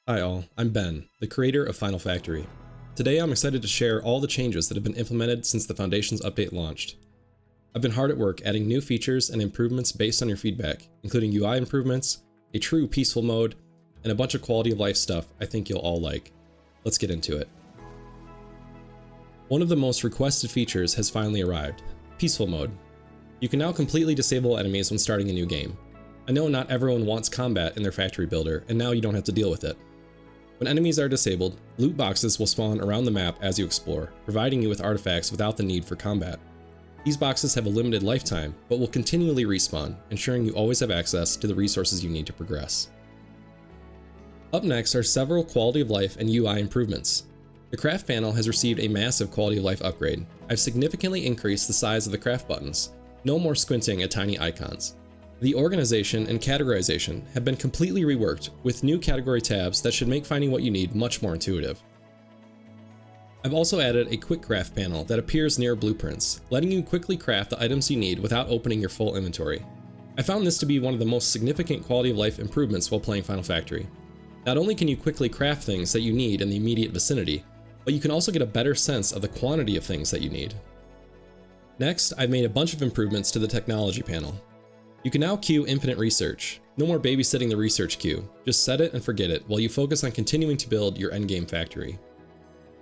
Hi all, I'm Ben, the creator of Final Factory. Today I'm excited to share all the changes that have been implemented since the Foundation's update launched. I've been hard at work adding new features and improvements based on your feedback, including UI improvements, a true peaceful mode, and a bunch of quality of life stuff I think you'll all like. Let's get into it. One of the most requested features has finally arrived, Peaceful Mode. You can now completely disable enemies when starting a new game. I know not everyone wants combat in their factory builder, and now you don't have to deal with it. When enemies are disabled, loot boxes will spawn around the map as you explore, providing you with artifacts without the need for combat. These boxes have a limited lifetime, but will continually respawn, ensuring you always have access to the resources you need to progress. Up next are several quality of life and UI improvements. The craft panel has received a massive quality of life upgrade. I've significantly increased the size of the craft buttons, no more squinting at tiny icons. The organization and categorization have been completely reworked with new category tabs that should make finding what you need much more intuitive. I've also added a quick craft panel that appears near blueprints, letting you quickly craft the items you need without opening your full inventory. I found this to be one of the most significant quality of life improvements while playing Final Factory. Not only can you quickly craft things that you need in the immediate vicinity, but you can also get a better sense of the quantity of things that you need. Next, I've made a bunch of improvements to the technology panel. You can now queue infinite research. No more babysitting the research queue, just set it and forget it while you focus on continuing to build your endgame factory.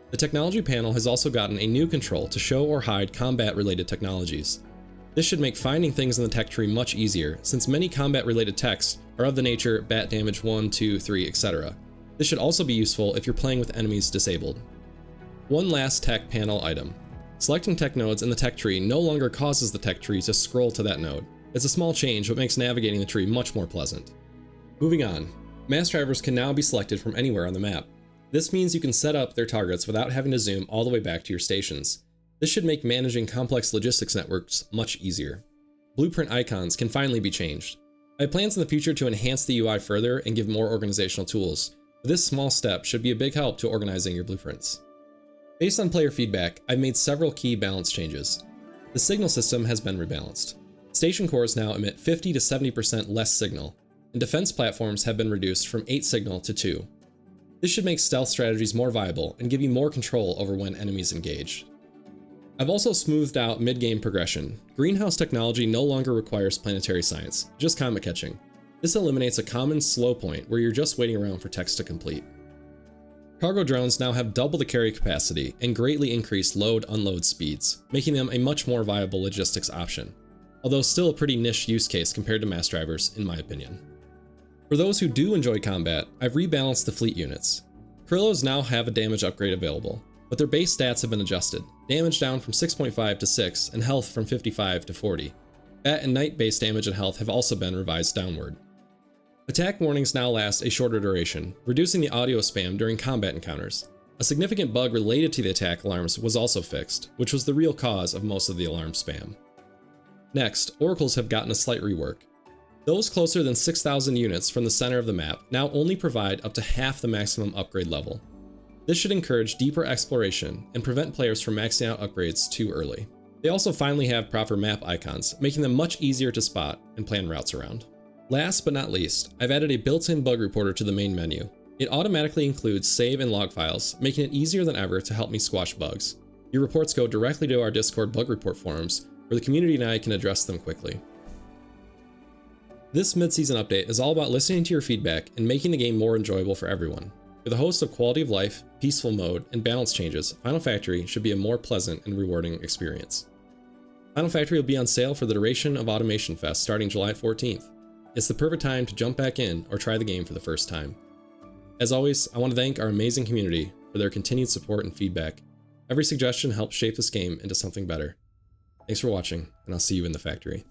The technology panel has also gotten a new control to show or hide combat-related technologies. This should make finding things in the tech tree much easier, since many combat-related techs are of the nature bat damage 1, 2, 3, etc. This should also be useful if you're playing with enemies disabled. One last tech panel item. Selecting tech nodes in the tech tree no longer causes the tech tree to scroll to that node. It's a small change, but makes navigating the tree much more pleasant. Moving on, mass drivers can now be selected from anywhere on the map. This means you can set up their targets without having to zoom all the way back to your stations. This should make managing complex logistics networks much easier. Blueprint icons can finally be changed. I have plans in the future to enhance the UI further and give more organizational tools, but this small step should be a big help to organizing your blueprints. Based on player feedback, I've made several key balance changes. The signal system has been rebalanced. Station cores now emit 50 to 70% less signal, and defense platforms have been reduced from 8 signal to 2. This should make stealth strategies more viable and give you more control over when enemies engage. I've also smoothed out mid-game progression. Greenhouse technology no longer requires planetary science, just comet catching. This eliminates a common slow point where you're just waiting around for text to complete. Cargo drones now have double the carry capacity and greatly increased load-unload speeds, making them a much more viable logistics option. Although still a pretty niche use case compared to mass drivers, in my opinion. For those who do enjoy combat, I've rebalanced the fleet units. Krillos now have a damage upgrade available, but their base stats have been adjusted, damage down from 6.5 to 6 and health from 55 to 40. Bat and night base damage and health have also been revised downward. Attack warnings now last a shorter duration, reducing the audio spam during combat encounters. A significant bug related to the attack alarms was also fixed, which was the real cause of most of the alarm spam. Next, oracles have gotten a slight rework. Those closer than 6,000 units from the center of the map now only provide up to half the maximum upgrade level. This should encourage deeper exploration and prevent players from maxing out upgrades too early. They also finally have proper map icons, making them much easier to spot and plan routes around. Last but not least, I've added a built-in bug reporter to the main menu. It automatically includes save and log files, making it easier than ever to help me squash bugs. Your reports go directly to our Discord bug report forums, where the community and I can address them quickly. This mid-season update is all about listening to your feedback and making the game more enjoyable for everyone. With a host of quality of life, peaceful mode, and balance changes, Final Factory should be a more pleasant and rewarding experience. Final Factory will be on sale for the duration of Automation Fest starting July 14th. It's the perfect time to jump back in or try the game for the first time. As always, I want to thank our amazing community for their continued support and feedback. Every suggestion helps shape this game into something better. Thanks for watching, and I'll see you in the factory.